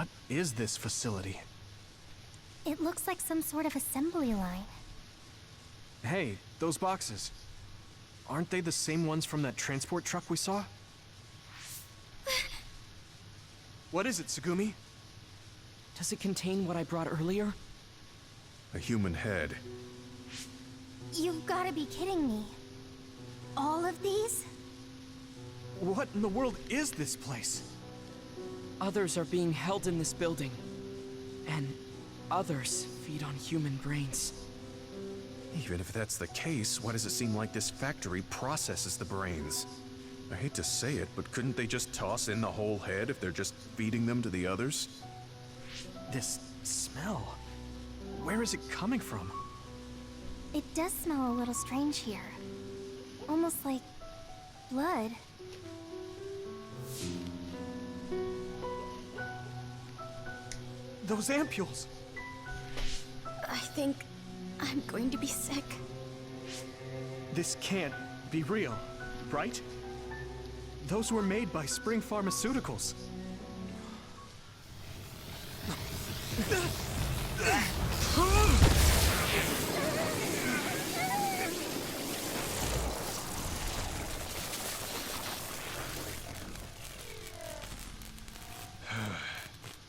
What is this facility? It looks like some sort of assembly line. Hey, those boxes. Aren't they the same ones from that transport truck we saw? What is it, Tsugumi? Does it contain what I brought earlier? A human head. You've gotta be kidding me. All of these? What in the world is this place? Others are being held in this building. And others feed on human brains. Even if that's the case, why does it seem like this factory processes the brains? I hate to say it, but couldn't they just toss in the whole head if they're just feeding them to the others? This smell. Where is it coming from? It does smell a little strange here. Almost like blood. Those ampules! I think I'm going to be sick. This can't be real, right? Those were made by Spring Pharmaceuticals.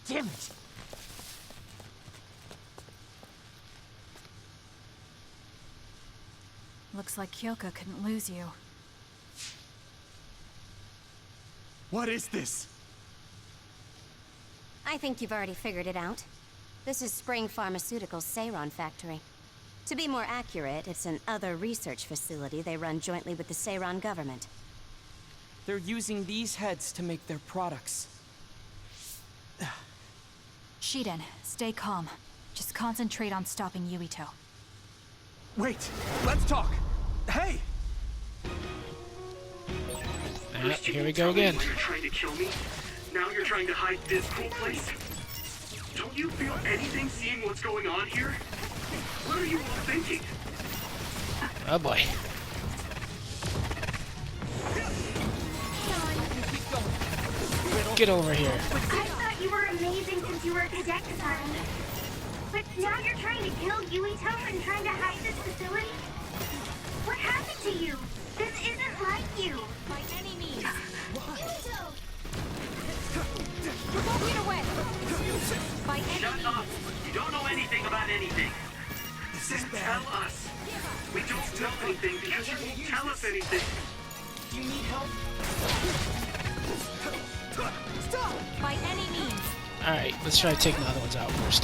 Damn it! Looks like Kyoko couldn't lose you. What is this? I think you've already figured it out. This is Spring Pharmaceuticals' Seiron factory. To be more accurate, it's an other research facility they run jointly with the Seiron government. They're using these heads to make their products. Shiden, stay calm. Just concentrate on stopping Yuito. Wait, let's talk. Hey! Here we go again. You're trying to kill me? Now you're trying to hide this cool place? Don't you feel anything seeing what's going on here? What are you all thinking? Oh boy. Get over here. I thought you were amazing since you were a cadet, son. But now you're trying to kill Yuito and trying to hide this facility? What happened to you? This isn't like you. By any means. Yuito! Get away! By any Shut up! You don't know anything about anything. Then tell us. We don't know anything because you won't tell us anything. Do you need help? By any means. Alright, let's try taking the other ones out first.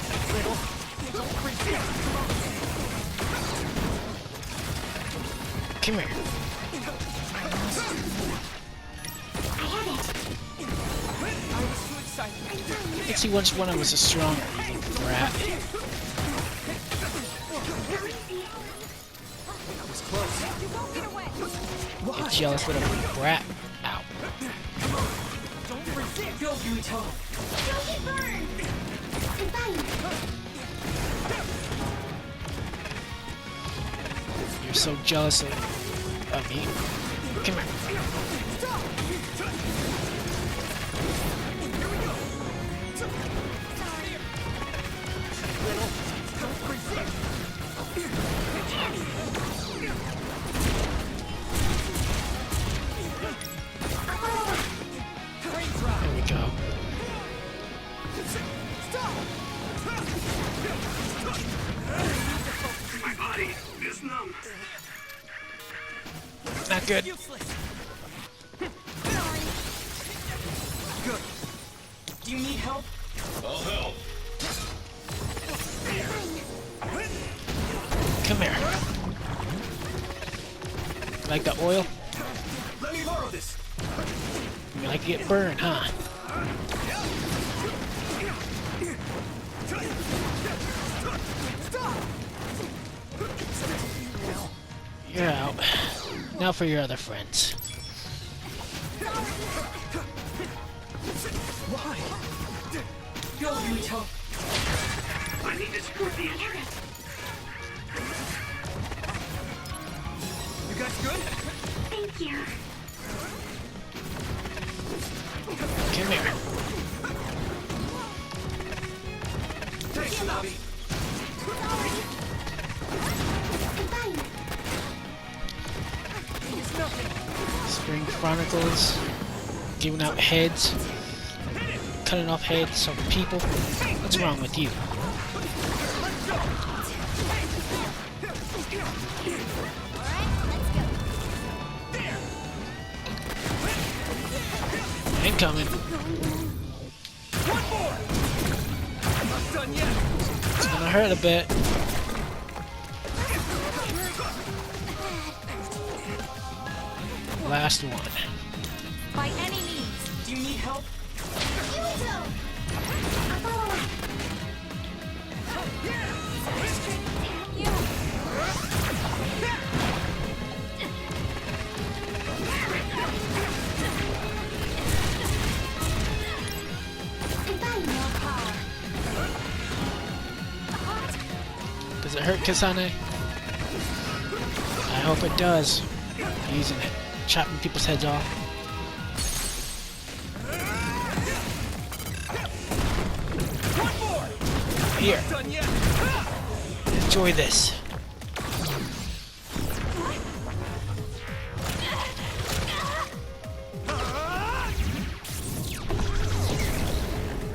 Come here. I think once one of us is stronger, you little brat. Get jealous little brat. Ow. Don't resist! Go, Yuito! Don't get burned! I'm fine. You're so jealous of me. Come here. There we go. My body is numb. Not good. Good. Do you need help? Come here. Like the oil? Let me borrow this. You like to get burned, huh? You're out. Now for your other friends. Why? Go, Yuito! I need to support the injury. You guys good? Thank you. Come here. Spring Chronicles. Giving out heads. Cutting off heads of people. What's wrong with you? Incoming. It's gonna hurt a bit. Last one. By any means. Do you need help? Does it hurt, Kasane? I hope it does. Using it. Chopping people's heads off. Here. Enjoy this.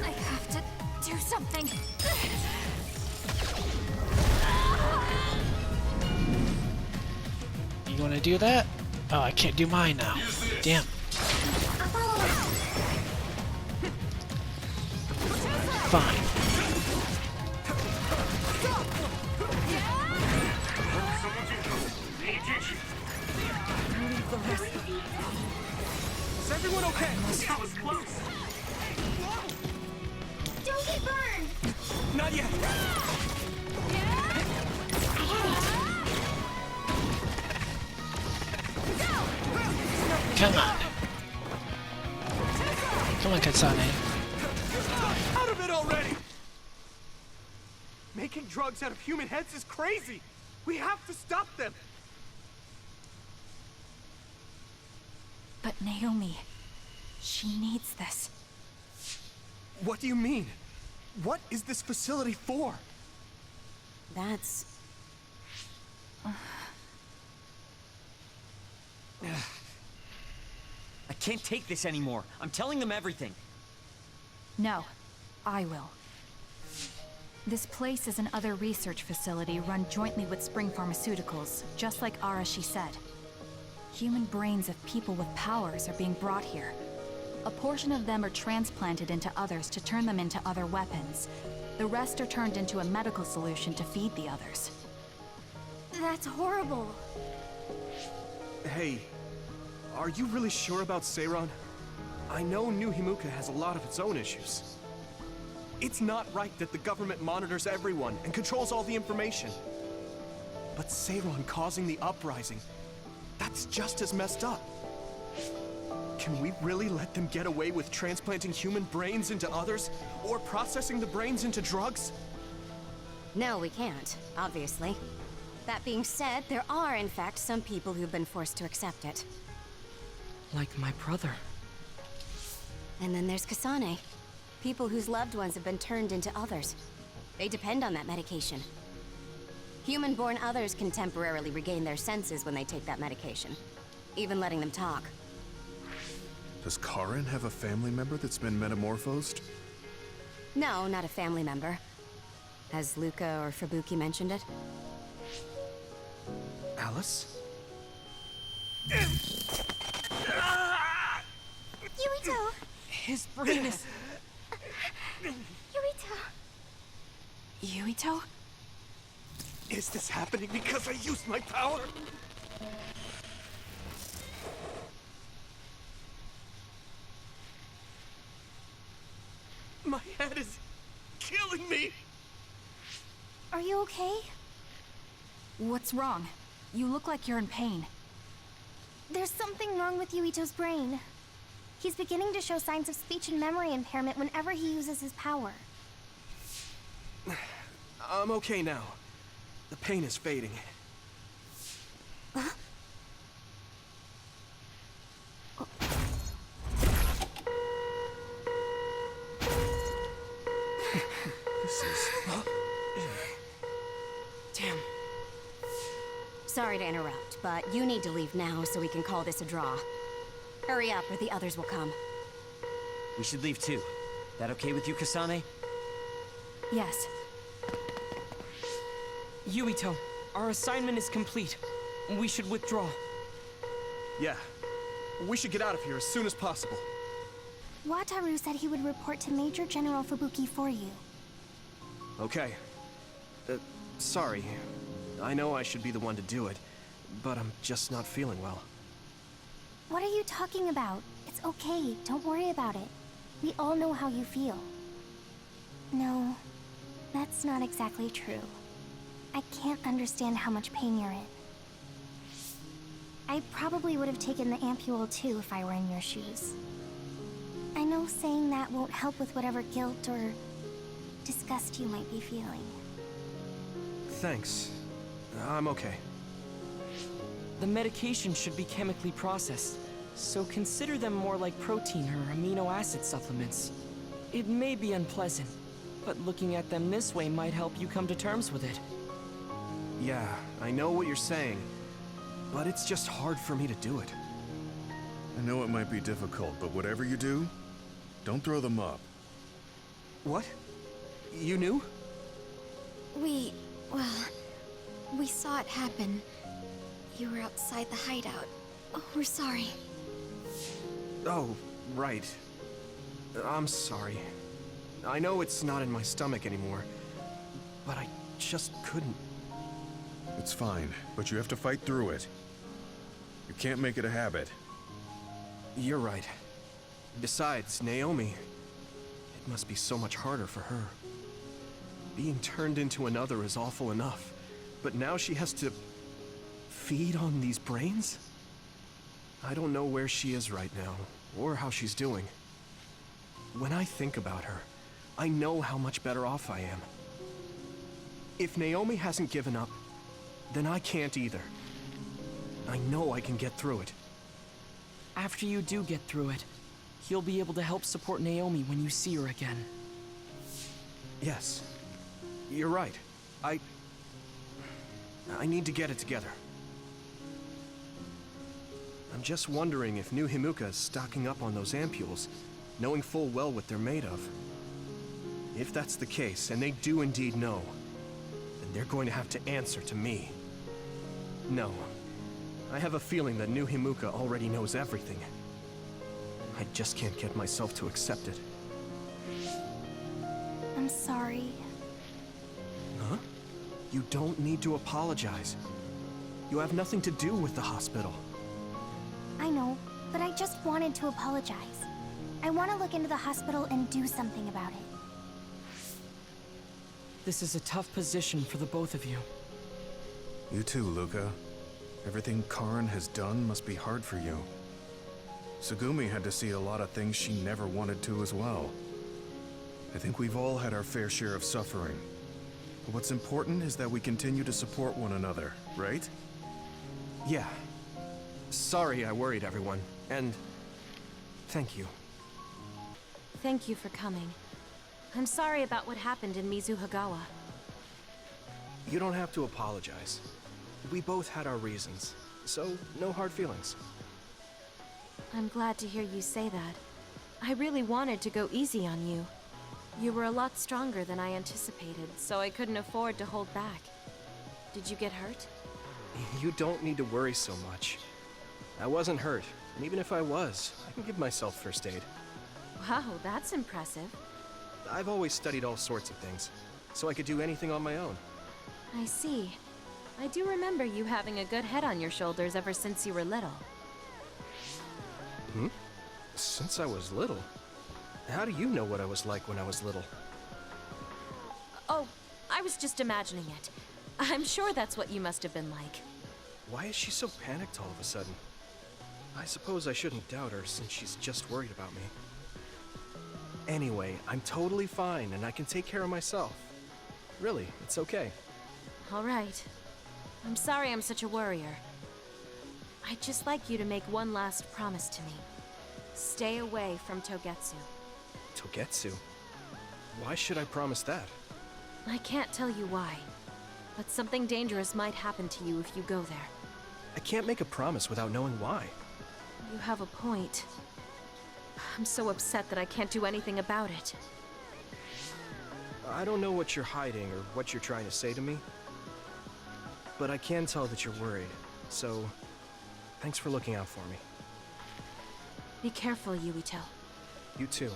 I have to do something. You gonna do that? Oh, I can't do mine now. Damn. Fine. Pay attention. Is everyone okay? That was close. Don't get burned! Not yet. Come on. Come on, Kasane. Out of it already! Making drugs out of human heads is crazy! We have to stop them! But Naomi, she needs this. What do you mean? What is this facility for? That's... I can't take this anymore. I'm telling them everything. No, I will. This place is another research facility run jointly with Spring Pharmaceuticals, just like Arashi said. Human brains of people with powers are being brought here. A portion of them are transplanted into others to turn them into other weapons. The rest are turned into a medical solution to feed the others. That's horrible. Hey, are you really sure about Seiron? I know New Himuka has a lot of its own issues. It's not right that the government monitors everyone and controls all the information. But Seiron causing the uprising, that's just as messed up. Can we really let them get away with transplanting human brains into others? Or processing the brains into drugs? No, we can't, obviously. That being said, there are, in fact, some people who've been forced to accept it. Like my brother. And then there's Kasane. People whose loved ones have been turned into others. They depend on that medication. Human-born others can temporarily regain their senses when they take that medication, even letting them talk. Does Karin have a family member that's been metamorphosed? No, not a family member. Has Luca or Fubuki mentioned it? Alice? Yuito! His brain is... Yuito! Yuito? Is this happening because I used my power? My head is killing me! Are you okay? What's wrong? You look like you're in pain. There's something wrong with Yuito's brain. He's beginning to show signs of speech and memory impairment whenever he uses his power. I'm okay now. The pain is fading. This is... Damn. Sorry to interrupt, but you need to leave now so we can call this a draw. Hurry up or the others will come. We should leave too. That okay with you, Kasane? Yes. Yuito, our assignment is complete. We should withdraw. Yeah. We should get out of here as soon as possible. Wataru said he would report to Major General Fubuki for you. Okay. Sorry. I know I should be the one to do it, but I'm just not feeling well. What are you talking about? It's okay, don't worry about it. We all know how you feel. No, that's not exactly true. I can't understand how much pain you're in. I probably would have taken the ampule too if I were in your shoes. I know saying that won't help with whatever guilt or disgust you might be feeling. Thanks. I'm okay. The medication should be chemically processed, so consider them more like protein or amino acid supplements. It may be unpleasant, but looking at them this way might help you come to terms with it. Yeah, I know what you're saying, but it's just hard for me to do it. I know it might be difficult, but whatever you do, don't throw them up. What? You knew? We saw it happen. You were outside the hideout. Oh, we're sorry. Oh, right. I'm sorry. I know it's not in my stomach anymore, but I just couldn't. It's fine, but you have to fight through it. You can't make it a habit. You're right. Besides, Naomi, it must be so much harder for her. Being turned into another is awful enough, but now she has to feed on these brains? I don't know where she is right now, or how she's doing. When I think about her, I know how much better off I am. If Naomi hasn't given up, then I can't either. I know I can get through it. After you do get through it, you'll be able to help support Naomi when you see her again. Yes, you're right. I need to get it together. I'm just wondering if New Himuka is stocking up on those ampules, knowing full well what they're made of. If that's the case, and they do indeed know, then they're going to have to answer to me. No. I have a feeling that New Himuka already knows everything. I just can't get myself to accept it. I'm sorry. Huh? You don't need to apologize. You have nothing to do with the hospital. I know, but I just wanted to apologize. I want to look into the hospital and do something about it. This is a tough position for the both of you. You too, Luca. Everything Karn has done must be hard for you. Tsugumi had to see a lot of things she never wanted to as well. I think we've all had our fair share of suffering. But what's important is that we continue to support one another, right? Yeah. Sorry I worried everyone, and thank you. Thank you for coming. I'm sorry about what happened in Mizuhagawa. You don't have to apologize. We both had our reasons, so no hard feelings. I'm glad to hear you say that. I really wanted to go easy on you. You were a lot stronger than I anticipated, so I couldn't afford to hold back. Did you get hurt? You don't need to worry so much. I wasn't hurt, and even if I was, I can give myself first aid. Wow, that's impressive. I've always studied all sorts of things, so I could do anything on my own. I see. I do remember you having a good head on your shoulders ever since you were little. Hmm? Since I was little? How do you know what I was like when I was little? Oh, I was just imagining it. I'm sure that's what you must have been like. Why is she so panicked all of a sudden? I suppose I shouldn't doubt her since she's just worried about me. Anyway, I'm totally fine and I can take care of myself. Really, it's okay. All right. I'm sorry I'm such a worrier. I'd just like you to make one last promise to me. Stay away from Togetsu. Togetsu? Why should I promise that? I can't tell you why, but something dangerous might happen to you if you go there. I can't make a promise without knowing why. You have a point. I'm so upset that I can't do anything about it. I don't know what you're hiding or what you're trying to say to me, but I can tell that you're worried, so thanks for looking out for me. Be careful, Yuito. You too.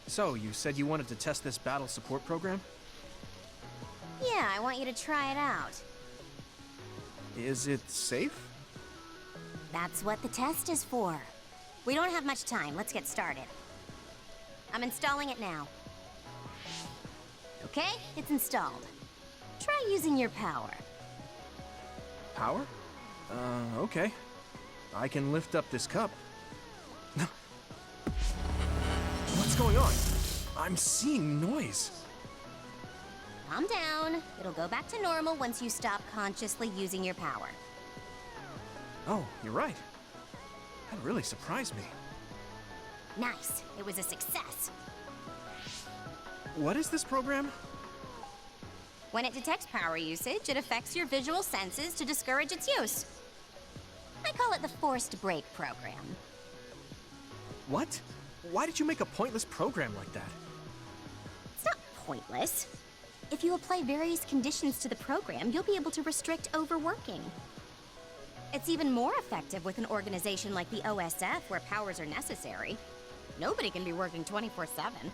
So, you said you wanted to test this battle support program? Yeah, I want you to try it out. Is it safe? That's what the test is for. We don't have much time. Let's get started. I'm installing it now. Okay, it's installed. Try using your power. Power? Okay. I can lift up this cup. What's going on? I'm seeing noise. Calm down. It'll go back to normal once you stop consciously using your power. Oh, you're right. That really surprised me. Nice. It was a success. What is this program? When it detects power usage, it affects your visual senses to discourage its use. I call it the forced break program. What? Why did you make a pointless program like that? It's not pointless. If you apply various conditions to the program, you'll be able to restrict overworking. It's even more effective with an organization like the OSF, where powers are necessary. Nobody can be working 24/7.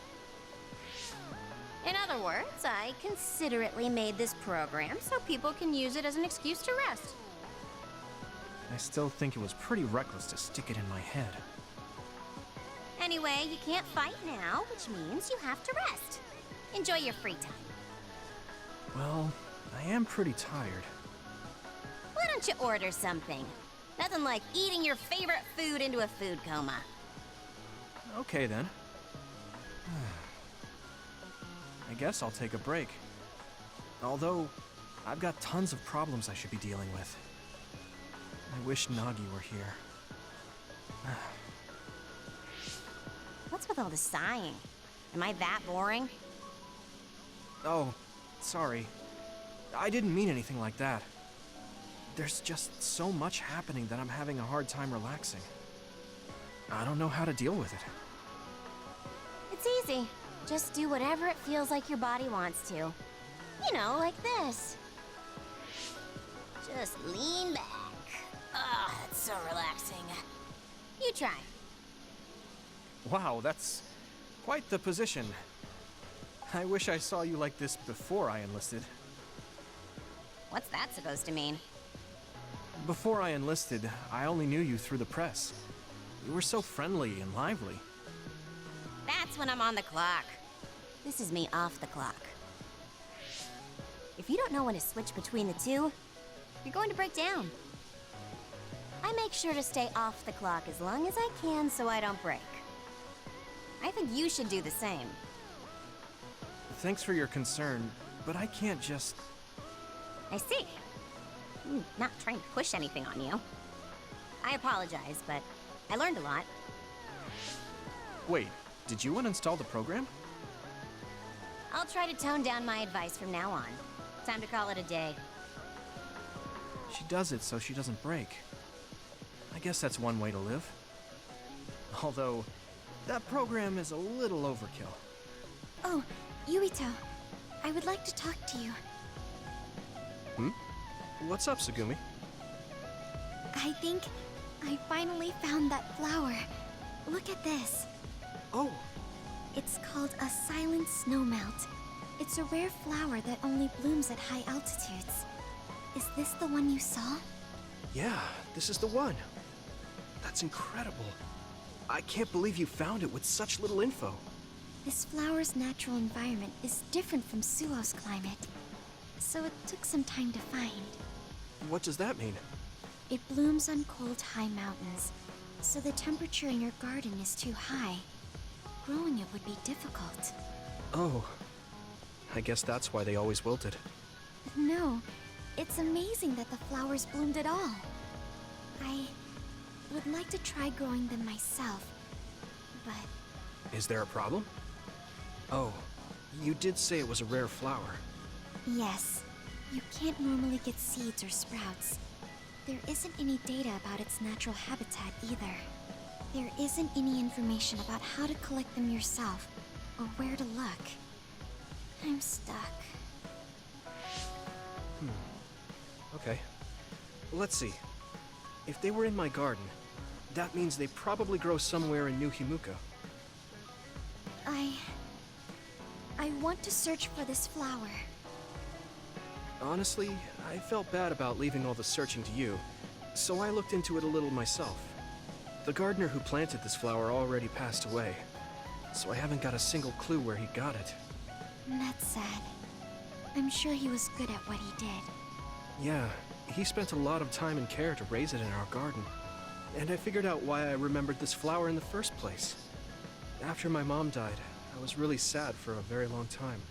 In other words, I considerately made this program so people can use it as an excuse to rest. I still think it was pretty reckless to stick it in my head. Anyway, you can't fight now, which means you have to rest. Enjoy your free time. Well, I am pretty tired. Why don't you order something? Nothing like eating your favorite food into a food coma. Okay then. I guess I'll take a break. Although, I've got tons of problems I should be dealing with. I wish Nagi were here. What's with all the sighing? Am I that boring? Oh, sorry. I didn't mean anything like that. There's just so much happening that I'm having a hard time relaxing. I don't know how to deal with it. It's easy. Just do whatever it feels like your body wants to. You know, like this. Just lean back. Ah, it's so relaxing. You try. Wow, that's quite the position. I wish I saw you like this before I enlisted. What's that supposed to mean? Before I enlisted, I only knew you through the press. You were so friendly and lively. That's when I'm on the clock. This is me off the clock. If you don't know when to switch between the two, you're going to break down. I make sure to stay off the clock as long as I can so I don't break. I think you should do the same. Thanks for your concern, but I can't just... I see. I'm not trying to push anything on you. I apologize, but I learned a lot. Wait, did you uninstall the program? I'll try to tone down my advice from now on. Time to call it a day. She does it so she doesn't break. I guess that's one way to live. Although, that program is a little overkill. Oh, Yuito. I would like to talk to you. Hmm? What's up, Tsugumi? I think I finally found that flower. Look at this. Oh! It's called a silent snowmelt. It's a rare flower that only blooms at high altitudes. Is this the one you saw? Yeah, this is the one. That's incredible. I can't believe you found it with such little info. This flower's natural environment is different from Suo's climate, so it took some time to find. What does that mean? It blooms on cold, high mountains, so the temperature in your garden is too high. Growing it would be difficult. Oh. I guess that's why they always wilted. No, it's amazing that the flowers bloomed at all. I would like to try growing them myself, but... Is there a problem? Oh, You did say it was a rare flower. Yes. You can't normally get seeds or sprouts. There isn't any data about its natural habitat either. There isn't any information about how to collect them yourself, or where to look. I'm stuck. Okay. Let's see. If they were in my garden, that means they probably grow somewhere in New Himuka. I want to search for this flower. Honestly, I felt bad about leaving all the searching to you, so I looked into it a little myself. The gardener who planted this flower already passed away, so I haven't got a single clue where he got it. That's sad. I'm sure he was good at what he did. Yeah, he spent a lot of time and care to raise it in our garden. And I figured out why I remembered this flower in the first place. After my mom died, I was really sad for a very long time.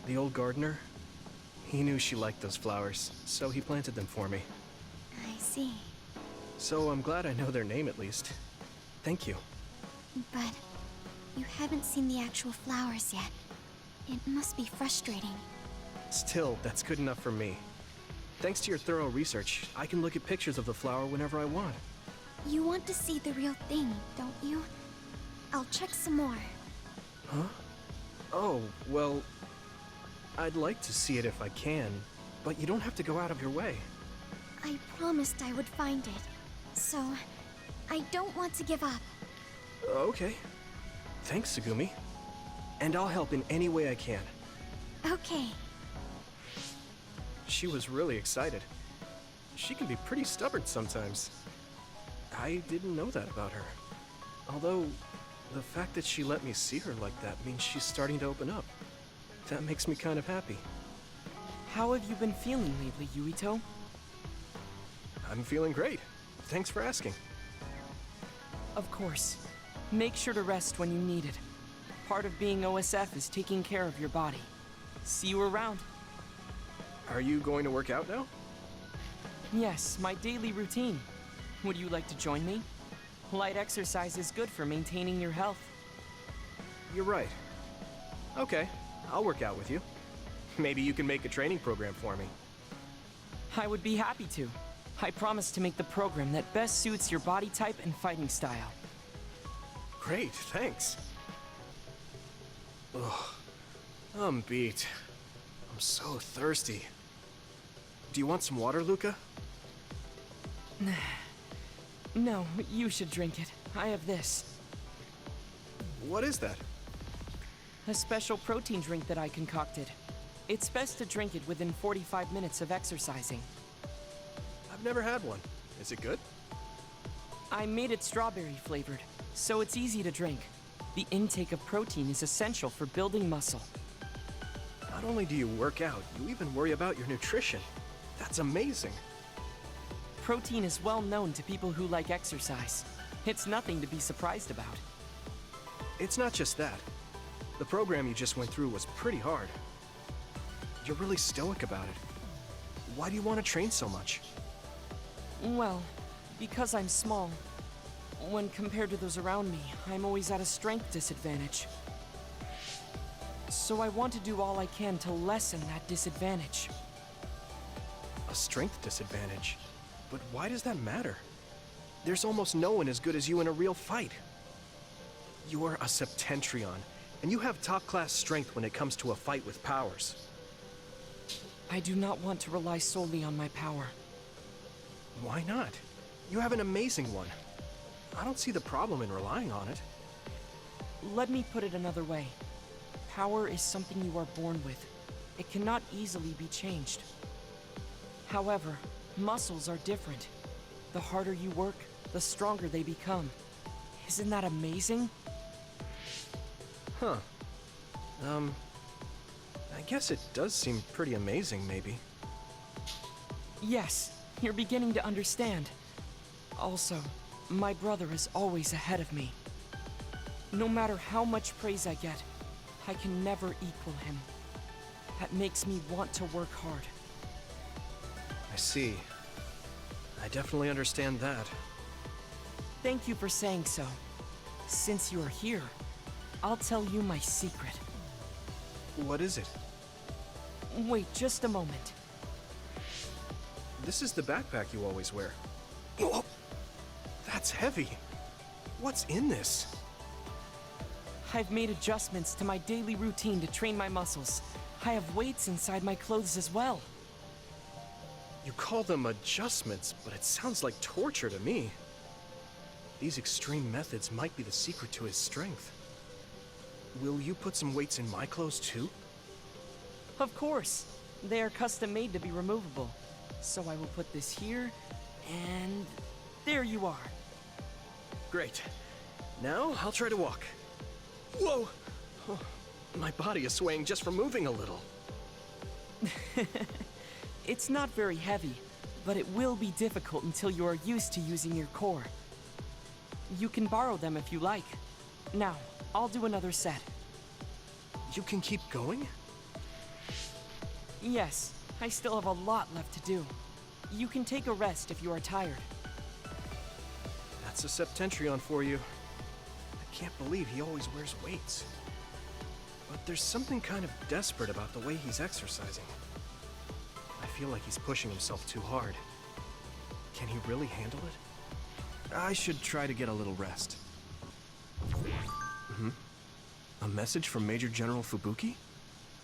The old gardener, he knew she liked those flowers, so he planted them for me. I see. So I'm glad I know their name at least. Thank you. But you haven't seen the actual flowers yet. It must be frustrating. Still, that's good enough for me. Thanks to your thorough research, I can look at pictures of the flower whenever I want. You want to see the real thing, don't you? I'll check some more. Huh? Oh, well, I'd like to see it if I can, but you don't have to go out of your way. I promised I would find it, so I don't want to give up. Okay. Thanks, Tsugumi. And I'll help in any way I can. Okay. She was really excited. She can be pretty stubborn sometimes. I didn't know that about her. Although, the fact that she let me see her like that means she's starting to open up. That makes me kind of happy. How have you been feeling lately, Yuito? I'm feeling great. Thanks for asking. Of course. Make sure to rest when you need it. Part of being OSF is taking care of your body. See you around. Are you going to work out now? Yes, my daily routine. Would you like to join me? Light exercise is good for maintaining your health. You're right. Okay, I'll work out with you. Maybe you can make a training program for me. I would be happy to. I promise to make the program that best suits your body type and fighting style. Great, thanks. Ugh, I'm beat. I'm so thirsty. Do you want some water, Luca? No, you should drink it. I have this. What is that? A special protein drink that I concocted. It's best to drink it within 45 minutes of exercising. I've never had one. Is it good? I made it strawberry flavored, so it's easy to drink. The intake of protein is essential for building muscle. Not only do you work out, you even worry about your nutrition. That's amazing. Protein is well known to people who like exercise. It's nothing to be surprised about. It's not just that. The program you just went through was pretty hard. You're really stoic about it. Why do you want to train so much? Well, because I'm small. When compared to those around me, I'm always at a strength disadvantage. So I want to do all I can to lessen that disadvantage. A strength disadvantage? But why does that matter? There's almost no one as good as you in a real fight. You're a Septentrion, and you have top-class strength when it comes to a fight with powers. I do not want to rely solely on my power. Why not? You have an amazing one. I don't see the problem in relying on it. Let me put it another way. Power is something you are born with. It cannot easily be changed. However, muscles are different. The harder you work, the stronger they become. Isn't that amazing? Huh. I guess it does seem pretty amazing, maybe. Yes, you're beginning to understand. Also, my brother is always ahead of me. No matter how much praise I get, I can never equal him. That makes me want to work hard. I see. I definitely understand that. Thank you for saying so. Since you're here, I'll tell you my secret. What is it? Wait just a moment. This is the backpack you always wear. Whoa! That's heavy. What's in this? I've made adjustments to my daily routine to train my muscles. I have weights inside my clothes as well. You call them adjustments, but it sounds like torture to me. These extreme methods might be the secret to his strength. Will you put some weights in my clothes too? Of course. They are custom made to be removable. So I will put this here, and there you are. Great. Now I'll try to walk. Whoa! Oh, my body is swaying just from moving a little. It's not very heavy, but it will be difficult until you are used to using your core. You can borrow them if you like. Now, I'll do another set. You can keep going? Yes, I still have a lot left to do. You can take a rest if you are tired. That's a Septentrion for you. I can't believe he always wears weights. But there's something kind of desperate about the way he's exercising. I feel like he's pushing himself too hard. Can he really handle it? I should try to get a little rest. A message from Major General Fubuki?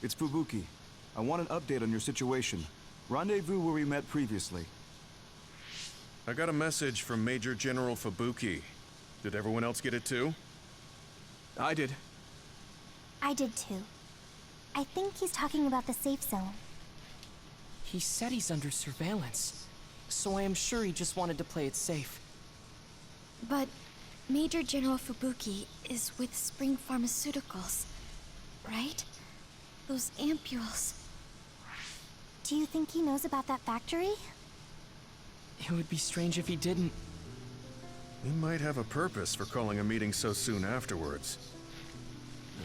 It's Fubuki. I want an update on your situation. Rendezvous where we met previously. I got a message from Major General Fubuki. Did everyone else get it too? I did. I did too. I think he's talking about the safe zone. He said he's under surveillance, so I am sure he just wanted to play it safe. But Major General Fubuki is with Spring Pharmaceuticals, right? Those ampules. Do you think he knows about that factory? It would be strange if he didn't. He might have a purpose for calling a meeting so soon afterwards.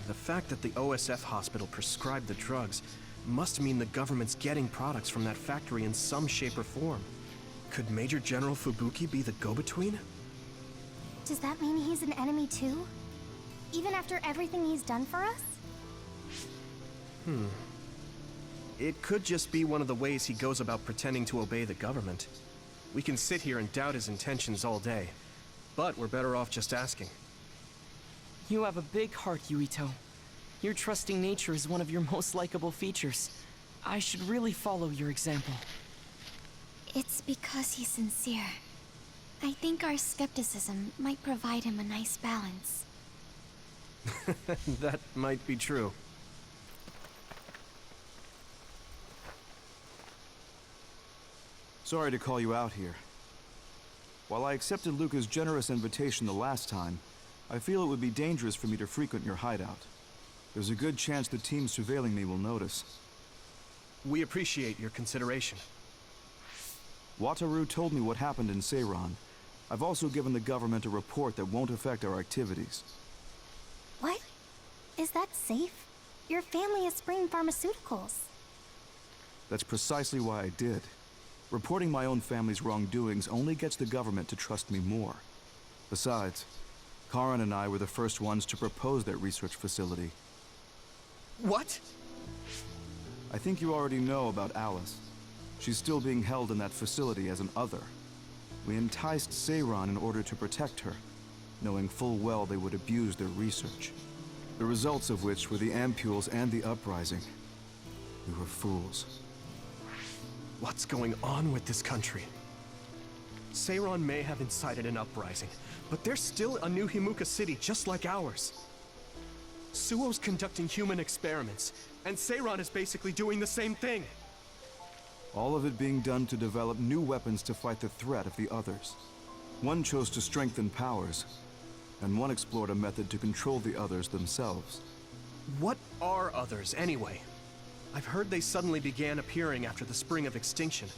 The fact that the OSF hospital prescribed the drugs must mean the government's getting products from that factory in some shape or form. Could Major General Fubuki be the go-between? Does that mean he's an enemy too? Even after everything he's done for us? It could just be one of the ways he goes about pretending to obey the government. We can sit here and doubt his intentions all day, but we're better off just asking. You have a big heart, Yuito. Your trusting nature is one of your most likable features. I should really follow your example. It's because he's sincere. I think our skepticism might provide him a nice balance. That might be true. Sorry to call you out here. While I accepted Luca's generous invitation the last time, I feel it would be dangerous for me to frequent your hideout. There's a good chance the team surveilling me will notice. We appreciate your consideration. Wataru told me what happened in Seiran. I've also given the government a report that won't affect our activities. What? Is that safe? Your family is Spring Pharmaceuticals. That's precisely why I did. Reporting my own family's wrongdoings only gets the government to trust me more. Besides, Karin and I were the first ones to propose that research facility. What? I think you already know about Alice. She's still being held in that facility as an other. We enticed Seiran in order to protect her, knowing full well they would abuse their research. The results of which were the ampules and the uprising. We were fools. What's going on with this country? Seiran may have incited an uprising, but there's still a new Himuka city just like ours. Suo's conducting human experiments, and Seiran is basically doing the same thing. All of it being done to develop new weapons to fight the threat of the others. One chose to strengthen powers, and one explored a method to control the others themselves. What are others, anyway? I've heard they suddenly began appearing after the Spring of Extinction,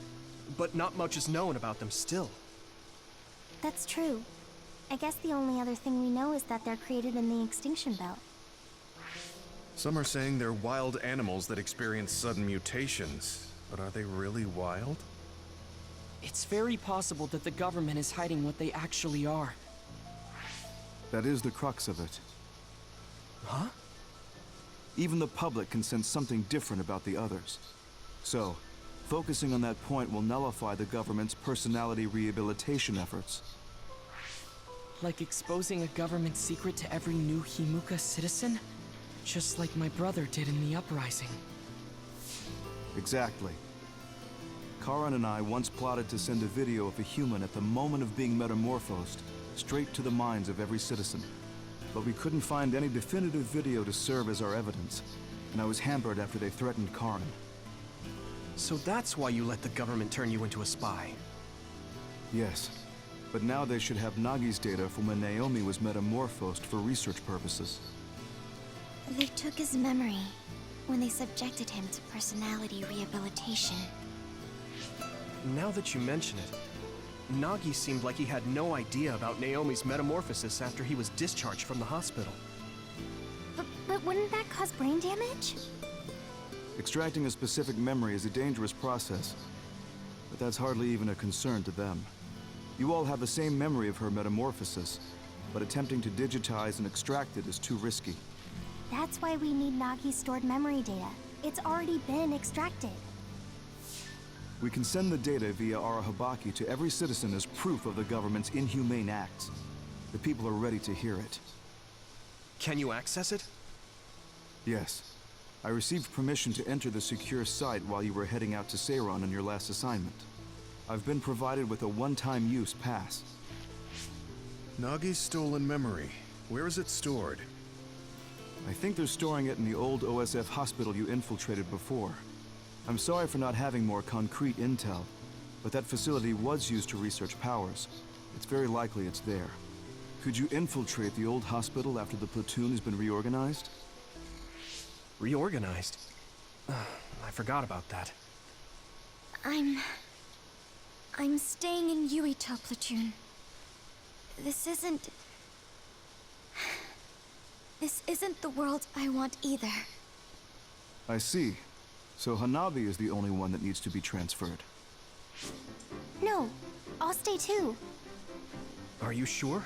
but not much is known about them still. That's true. I guess the only other thing we know is that they're created in the Extinction Belt. Some are saying they're wild animals that experience sudden mutations. But are they really wild? It's very possible that the government is hiding what they actually are. That is the crux of it. Huh? Even the public can sense something different about the others. So, focusing on that point will nullify the government's personality rehabilitation efforts. Like exposing a government secret to every new Himuka citizen? Just like my brother did in the uprising. Exactly. Karan and I once plotted to send a video of a human at the moment of being metamorphosed straight to the minds of every citizen. But we couldn't find any definitive video to serve as our evidence, and I was hampered after they threatened Karan. So that's why you let the government turn you into a spy. Yes, but now they should have Nagi's data from when Naomi was metamorphosed for research purposes. They took his memory when they subjected him to personality rehabilitation. Now that you mention it, Nagi seemed like he had no idea about Naomi's metamorphosis after he was discharged from the hospital. But wouldn't that cause brain damage? Extracting a specific memory is a dangerous process, but that's hardly even a concern to them. You all have the same memory of her metamorphosis, but attempting to digitize and extract it is too risky. That's why we need Nagi's stored memory data. It's already been extracted. We can send the data via Arahabaki to every citizen as proof of the government's inhumane acts. The people are ready to hear it. Can you access it? Yes. I received permission to enter the secure site while you were heading out to Seiron on your last assignment. I've been provided with a one-time use pass. Nagi's stolen memory. Where is it stored? I think they're storing it in the old OSF hospital you infiltrated before. I'm sorry for not having more concrete intel, but that facility was used to research powers. It's very likely it's there. Could you infiltrate the old hospital after the platoon has been reorganized? Reorganized? I forgot about that. I'm staying in Yuito platoon. This isn't the world I want either. I see. So Hanabi is the only one that needs to be transferred. No, I'll stay too. Are you sure?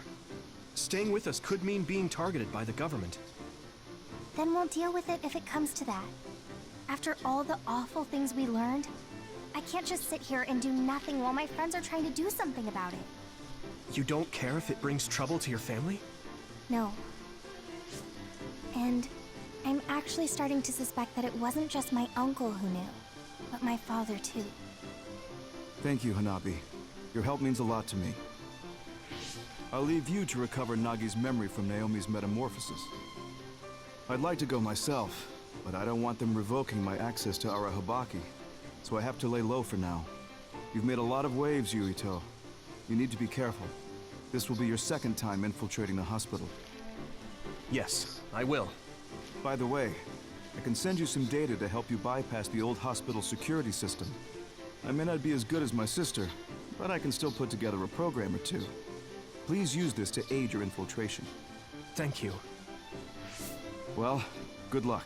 Staying with us could mean being targeted by the government. Then we'll deal with it if it comes to that. After all the awful things we learned, I can't just sit here and do nothing while my friends are trying to do something about it. You don't care if it brings trouble to your family? No. And I'm actually starting to suspect that it wasn't just my uncle who knew, but my father too. Thank you, Hanabi. Your help means a lot to me. I'll leave you to recover Nagi's memory from Naomi's metamorphosis. I'd like to go myself, but I don't want them revoking my access to Arahabaki, so I have to lay low for now. You've made a lot of waves, Yuito. You need to be careful. This will be your second time infiltrating the hospital. Yes, I will. By the way, I can send you some data to help you bypass the old hospital security system. I may not be as good as my sister, but I can still put together a program or two. Please use this to aid your infiltration. Thank you. Well, good luck.